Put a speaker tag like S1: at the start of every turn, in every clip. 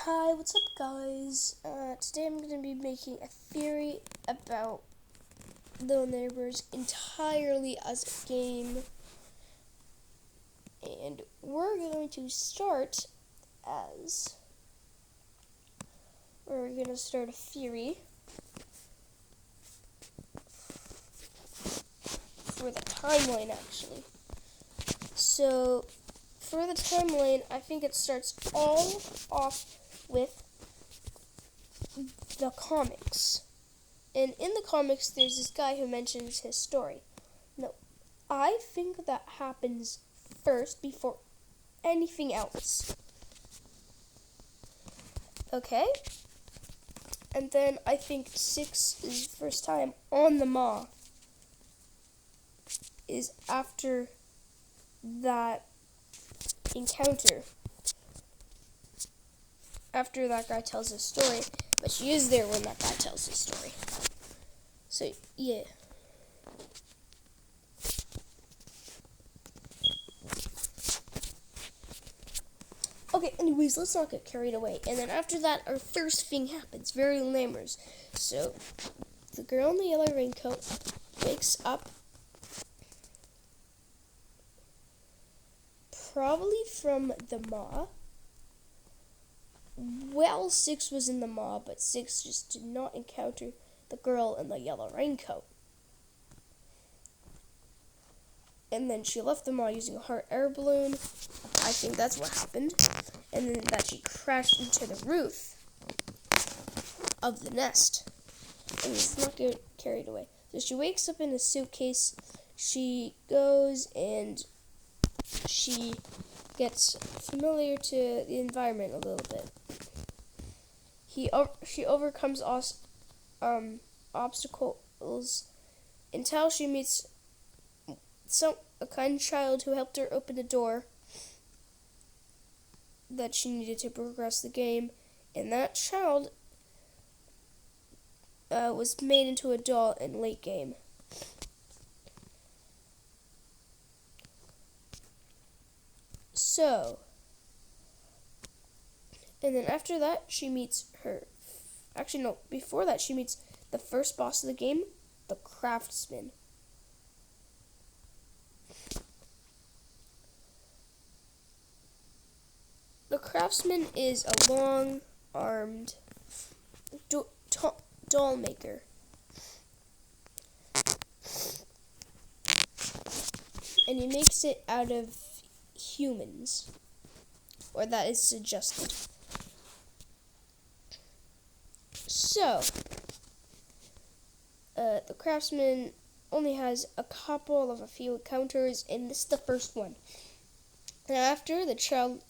S1: Hi, what's up, guys? Today I'm going to be making a theory about Little Neighbors entirely as a game. And we're going to start a theory for the timeline, actually. So, for the timeline, I think it starts all off with the comics. And in the comics, there's this guy who mentions his story. Now, I think that happens first before anything else. Okay? And then I think 6's first time on the Maw is after that encounter. After that guy tells his story. But she is there when that guy tells his story. So, yeah. Okay, anyways, let's not get carried away. And then after that, our first thing happens. Very Lammers. So, the girl in the yellow raincoat wakes up probably from the Maw. Well, 6 was in the Maw, but 6 just did not encounter the girl in the yellow raincoat. And then she left the Maw using a hot air balloon. I think that's what happened. And then that she crashed into the roof of the nest. And let's not get carried away. So she wakes up in a suitcase. She goes and she gets familiar to the environment a little bit. She overcomes obstacles until she meets a kind child who helped her open the door that she needed to progress the game, and that child was made into a doll in late game. So, and then after that, she meets before that, she meets the first boss of the game, the Craftsman. The Craftsman is a long-armed doll maker. And he makes it out of humans. Or that is suggested. So, the Craftsman only has a few encounters, and this is the first one. And after, the child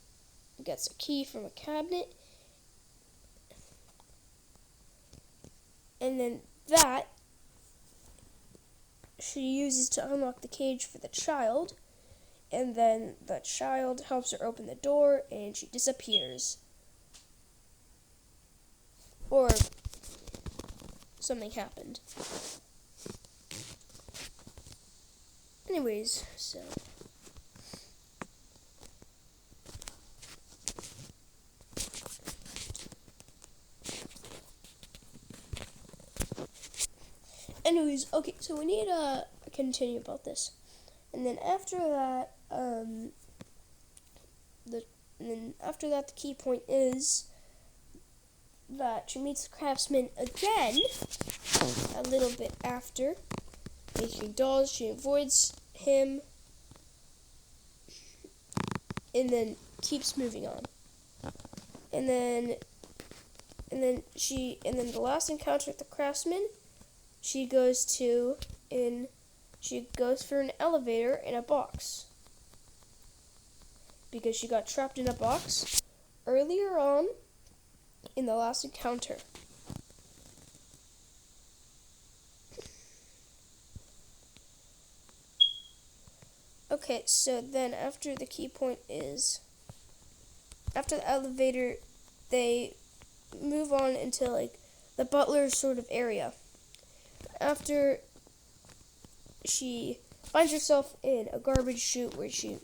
S1: gets a key from a cabinet, and then that she uses to unlock the cage for the child, and then the child helps her open the door, and she disappears. Or something happened. Anyways, so okay, so we need to continue about this. And then after that, the key point is that she meets the Craftsman again a little bit after, making dolls. She avoids him and then keeps moving on. And then the last encounter with the Craftsman, she goes for an elevator in a box. Because she got trapped in a box earlier on in the last encounter. Okay, so then after the key point is, after the elevator, they move on into the butler sort of area. After she finds herself in a garbage chute where she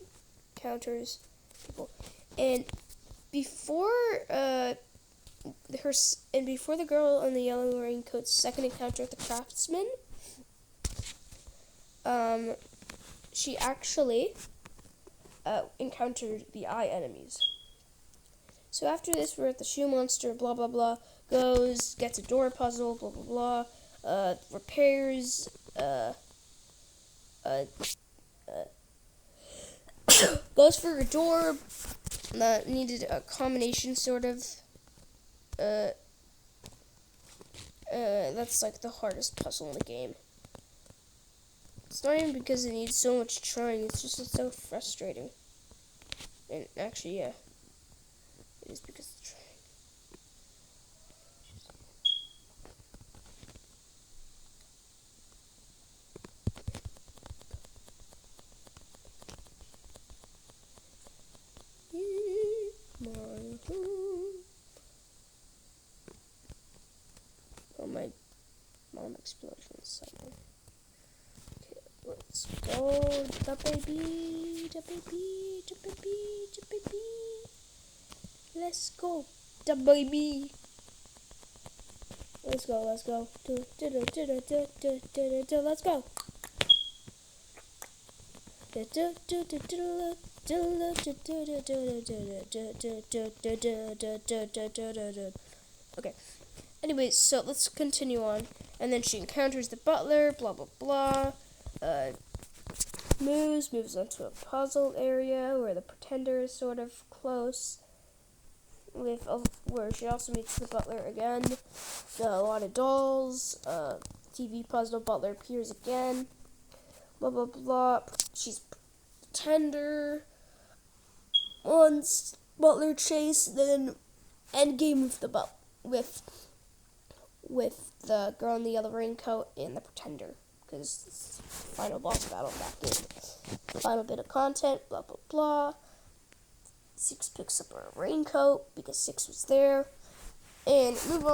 S1: encounters people. And before and before the girl in the yellow raincoat's second encounter with the craftsman, she actually encountered the eye enemies. So after this, we're at the shoe monster, blah blah blah, gets a door puzzle, blah blah blah, repairs, goes for a door that needed a combination sort of, that's like the hardest puzzle in the game. It's not even because it needs so much trying, it's so frustrating. And actually, yeah, it is because of the trying. Oh, my mom explosion is something. Okay, let's go. The baby. Let's go. The baby. Let's go. Let's go. Okay. Anyways, so let's continue on. And then she encounters the butler, blah blah blah. Moves onto a puzzle area where the pretender is sort of close. Where she also meets the butler again. A lot of dolls. TV puzzle, butler appears again. Blah blah blah. She's pretender. Once butler chase, then end game with the with the girl in the yellow raincoat and the pretender, because it's the final boss battle of that game. Final bit of content, blah blah blah. Six picks up her raincoat because Six was there, and move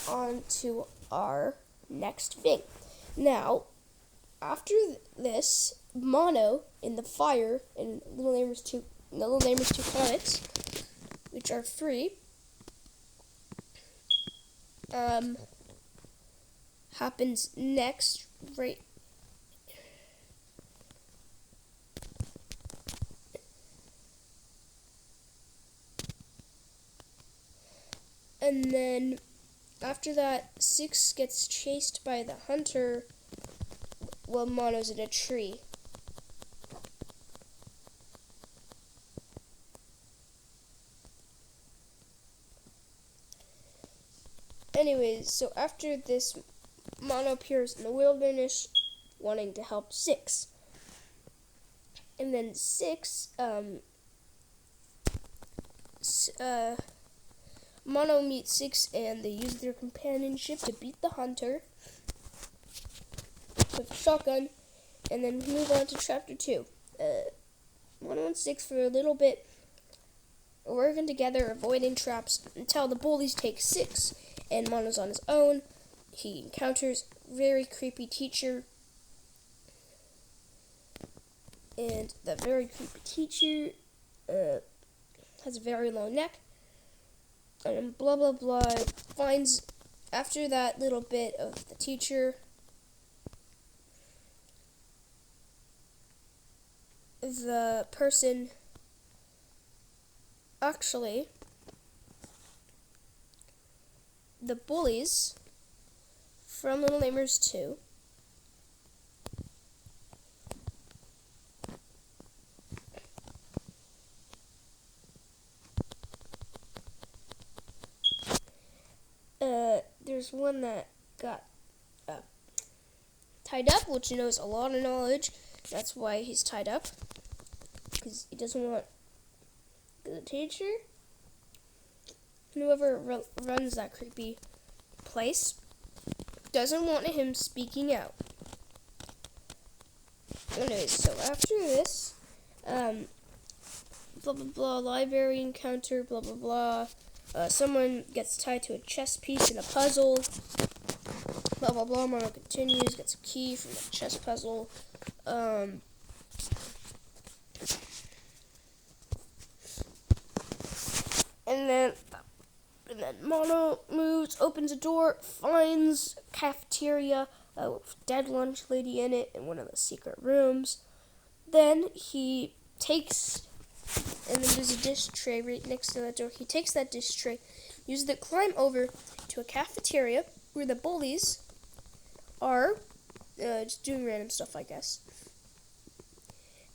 S1: on to our next thing. Now, after this, Mono in the fire in Little Neighbors 2 comics, which are free, happens next, right? And then after that, Six gets chased by the hunter while Mono's in a tree. Anyways, so after this, Mono appears in the wilderness wanting to help Six. And then Six, Mono meets Six and they use their companionship to beat the hunter with a shotgun. And then we move on to chapter 2. Mono and Six for a little bit are working together, avoiding traps until the bullies take Six. And Mono's on his own. He encounters a very creepy teacher. And that very creepy teacher has a very long neck. And blah blah blah. Finds, after that little bit of the teacher, the person actually, the bullies from Little Neighbors 2 there's one that got tied up, which knows a lot of knowledge. That's why he's tied up, because he doesn't want the teacher, whoever runs that creepy place, doesn't want him speaking out. Anyways, so after this, blah blah blah, library encounter, blah blah blah, someone gets tied to a chess piece in a puzzle, blah blah blah. Mono continues, gets a key from the chess puzzle, and then then Mono moves, opens a door, finds a cafeteria with a dead lunch lady in it in one of the secret rooms. Then he takes, and then there's a dish tray right next to that door. He takes that dish tray, uses it, climb over to a cafeteria where the bullies are just doing random stuff, I guess.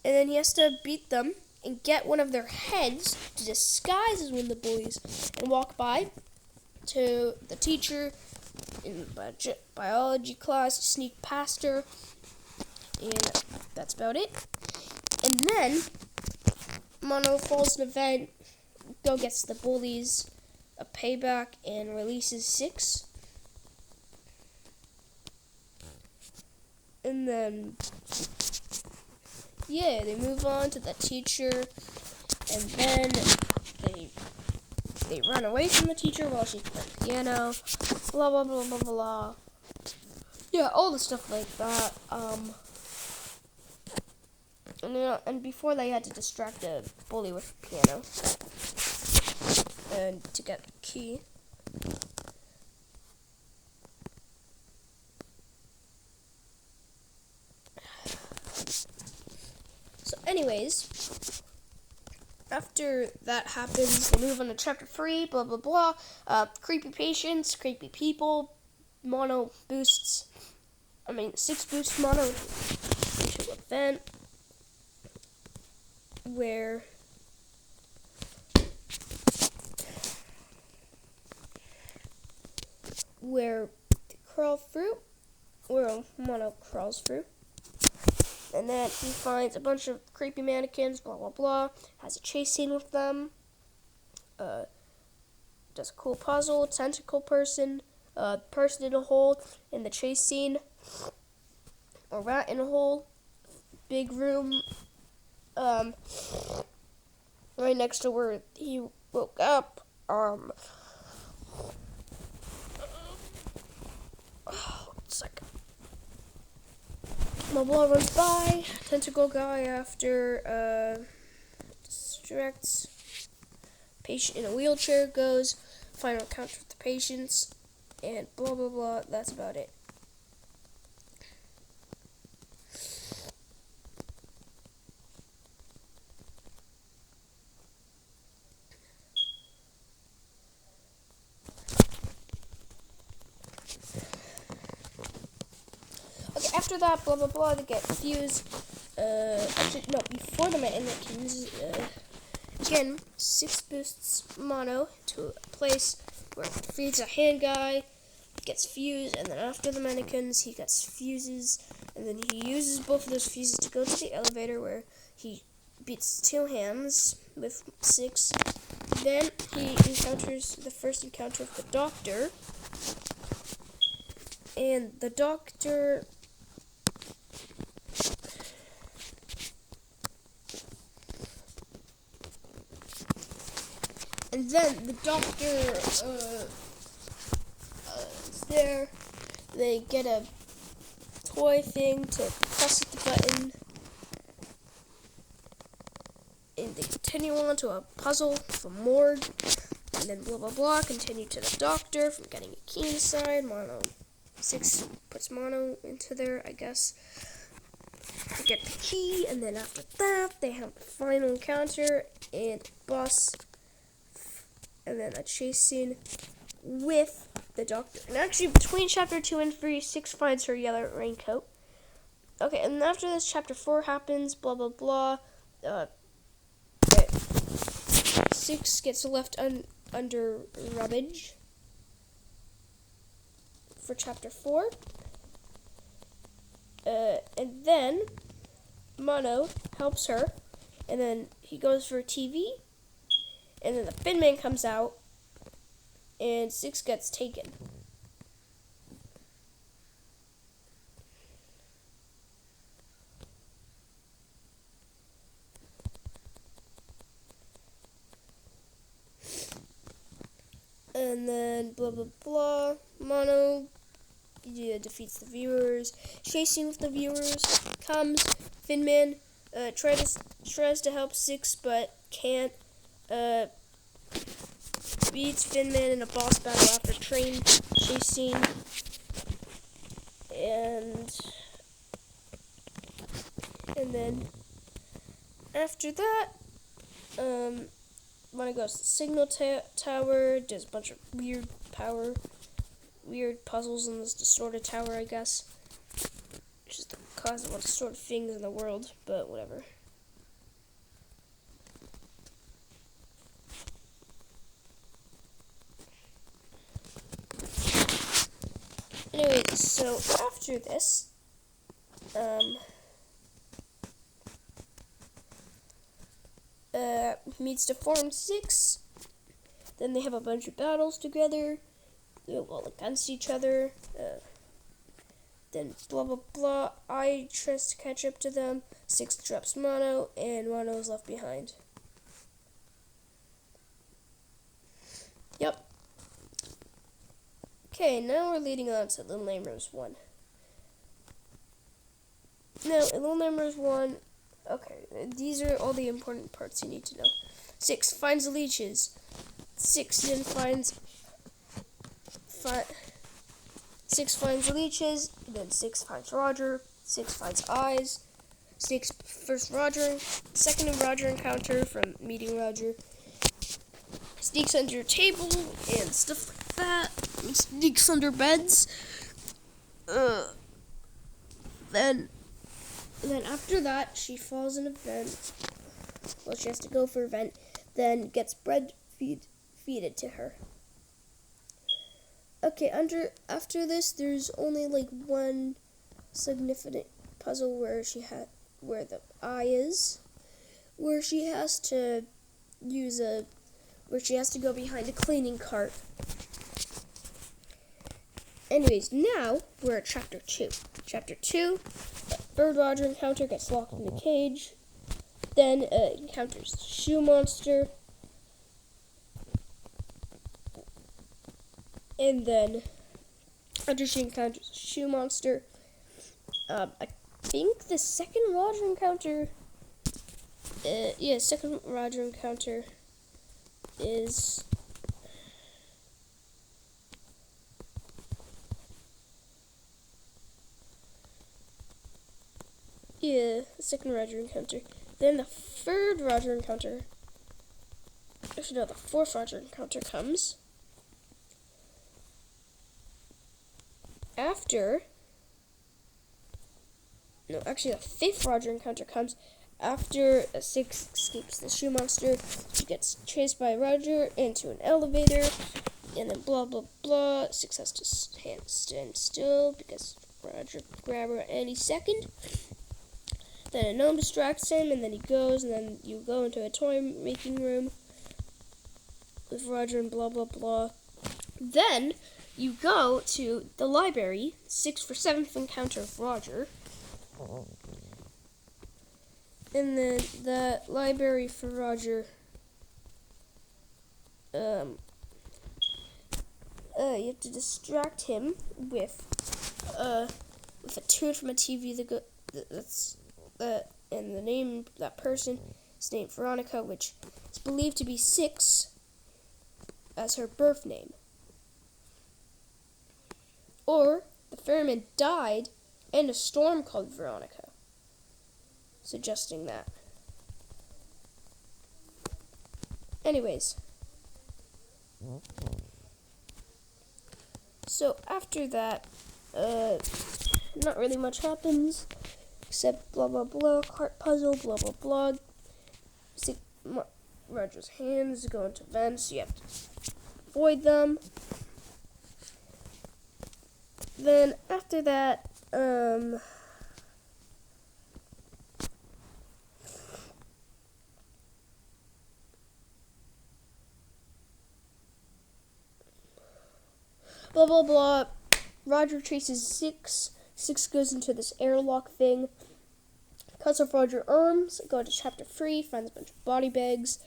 S1: And then he has to beat them and get one of their heads to disguise as one of the bullies and walk by to the teacher in biology class, sneak past her, and that's about it. And then Mono falls an event, go gets the bullies a payback, and releases Six. And then, yeah, they move on to the teacher, and then they run away from the teacher while she's playing piano, blah, blah, blah, blah, blah. Yeah, all the stuff like that. And before they had to distract a bully with a piano and to get the key. So anyways, after that happens, they move on to chapter 3, blah, blah, blah. Creepy patients, creepy people. Mono boosts, Six boosts Mono into an event where they crawl through, where Mono crawls through. And then he finds a bunch of creepy mannequins, blah, blah, blah. Has a chase scene with them. Does a cool puzzle, tentacle person, person in a hole in the chase scene. A rat in a hole. Big room. Right next to where he woke up. One second. Blah runs by. Tentacle guy after distracts. Patient in a wheelchair goes. Final encounter with the patients. And blah blah blah. That's about it. After that, blah blah blah, they get fused. Before the mannequins, again, Six boosts Mono to a place where he feeds a hand guy, gets fused, and then after the mannequins, he gets fuses, and then he uses both of those fuses to go to the elevator where he beats two hands with Six. Then he encounters the first encounter with the doctor, and the doctor. And then the doctor is there. They get a toy thing to press the button. And they continue on to a puzzle from morgue. And then blah blah blah. Continue to the doctor from getting a key inside. Mono 6 puts Mono into there, I guess. They get the key, and then after that, they have the final encounter and boss. And then a chase scene with the doctor. And actually, between chapter 2 and 3, Six finds her yellow raincoat. Okay, and after this, chapter 4 happens, blah, blah, blah. Six gets left under rubbish for chapter 4. And then Mono helps her. And then he goes for a TV. And then the Fin Man comes out, and Six gets taken. And then blah blah blah. Mono defeats the viewers. Chasing with the viewers comes. Fin Man tries to help Six, but can't. beats Finman in a boss battle after train chase scene. And then after that, Mono goes to the signal tower, does a bunch of weird puzzles in this distorted tower, I guess. Which is the cause of one distorted things in the world, but whatever. Anyway, so after this, meets to form 6. Then they have a bunch of battles together. They're all against each other. Then blah blah blah. I tries to catch up to them. 6 drops Mono, and Mono is left behind. Yep. Okay, now we're leading on to Little Nightmares 1. Now, in Little Nightmares 1, okay, these are all the important parts you need to know. 6 finds the leeches. 6 then finds 6 finds the leeches. Then 6 finds Roger. 6 finds Eyes. 6 first Roger. Second Roger encounter from meeting Roger. Sneaks under your table and stuff like that. Sneaks under beds. Then after that, she falls in a vent. Well, she has to go for a vent. Then gets bread feeded to her. Okay, after this, there's only like one significant puzzle where the eye is, where she has to go behind a cleaning cart. Anyways, now we're at Chapter 2. Chapter 2, third Roger encounter gets locked in the cage. Then encounters the shoe monster. And then after she encounters the shoe monster, I think the second Roger encounter, second Roger encounter is the second Roger encounter. Then the third Roger encounter, actually no, the fourth Roger encounter comes after, no, actually the fifth Roger encounter comes after 6 escapes the shoe monster. She gets chased by Roger into an elevator, and then blah blah blah. 6 has to stand still because Roger could grab her any second. Then a gnome distracts him, and then he goes, and then you go into a toy making room with Roger and blah blah blah. Then you go to the library, 6 for 7th encounter of Roger. And then the library for Roger, you have to distract him with a tune from a TV and the name of that person is named Veronica, which is believed to be 6 as her birth name. Or the ferryman died in a storm called Veronica, suggesting that. Anyways, so after that, not really much happens, except blah blah blah, cart puzzle, blah blah blah. Roger's hands go into vents, you have to avoid them. Then after that, blah blah blah. Roger chases 6. 6 goes into this airlock thing. Cuts off Roger's arms. Go to Chapter 3. Finds a bunch of body bags.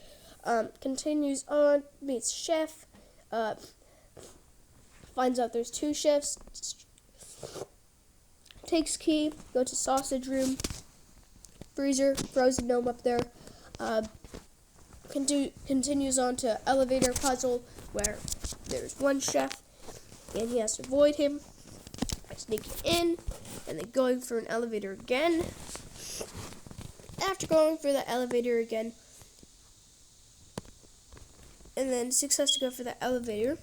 S1: Continues on. Meets Chef. Finds out there's 2 chefs. Takes key. Go to sausage room. Freezer. Frozen gnome up there. Continues on to elevator puzzle where there's one chef, and he has to avoid him by sneaking in, and then going for an elevator again. After going for the elevator again, and then 6 has to go for the elevator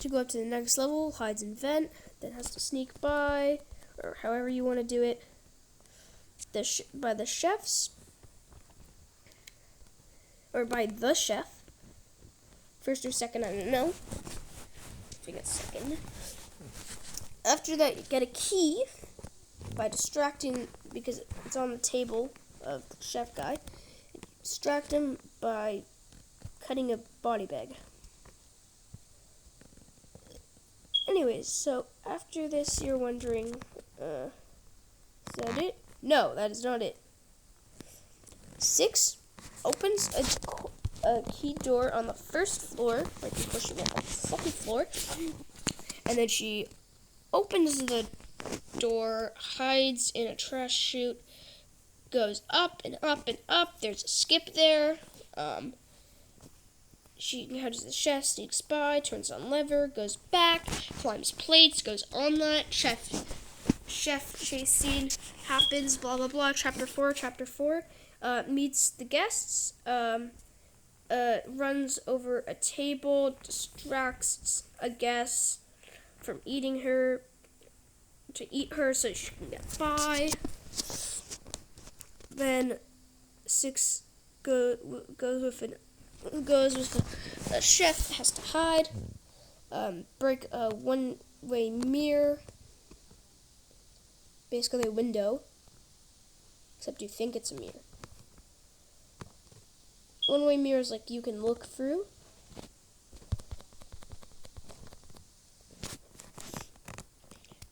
S1: to go up to the next level, hides in vent, then has to sneak by, or however you want to do it, by the chefs, or by the chef, first or second, I don't know, I think it's second. After that, you get a key by distracting, because it's on the table of the chef guy, distract him by cutting a body bag. Anyways, so after this, you're wondering, is that it? No, that is not it. 6 opens a key door on the first floor, like you're pushing it on the second floor, and then she opens the door, hides in a trash chute, goes up and up and up. There's a skip there. She encounters the chef, sneaks by, turns on lever, goes back, climbs plates, goes on that. Chef chase scene happens, blah, blah, blah. Chapter 4, meets the guests, runs over a table, distracts a guest from eating her, to eat her so she can get by. Then 6 goes with the chef, has to hide, break a one-way mirror, basically a window, except you think it's a mirror. One-way mirror is like you can look through.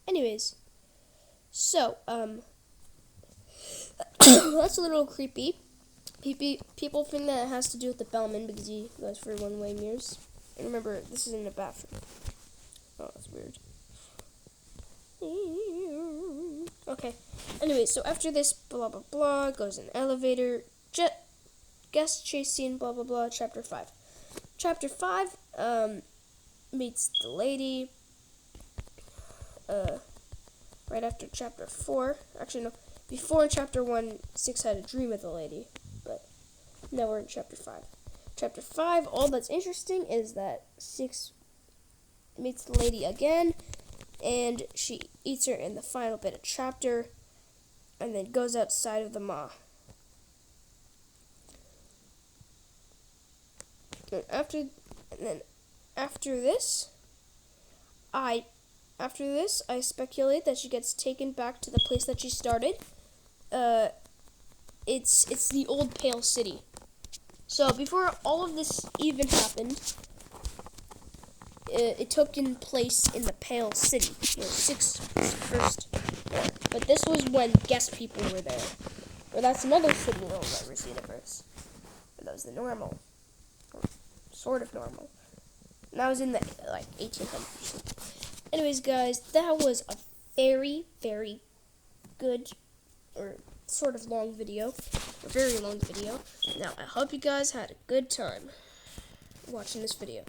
S1: Anyways, so, that's a little creepy. People think that it has to do with the bellman because he goes for one-way mirrors. And remember, this is in the bathroom. Oh, that's weird. Okay. Anyway, so after this, blah, blah, blah, goes in elevator, guest chase scene, blah, blah, blah, chapter 5. Chapter 5, meets the lady, right after chapter 4. Actually, no, before chapter 1, 6 had a dream with the lady, but now we're in chapter 5. Chapter 5, all that's interesting is that 6 meets the lady again, and she eats her in the final bit of chapter, and then goes outside of the maw. And after this, I speculate that she gets taken back to the place that she started. It's the old Pale City. So before all of this even happened, it took in place in the Pale City. 6 first there. But this was when guest people were there. Or that's another city in the Rivers universe. But that was the normal. Or sort of normal. And that was in the 1800s. Anyways, guys, that was a very, very good, or sort of long video. A very long video. Now, I hope you guys had a good time watching this video.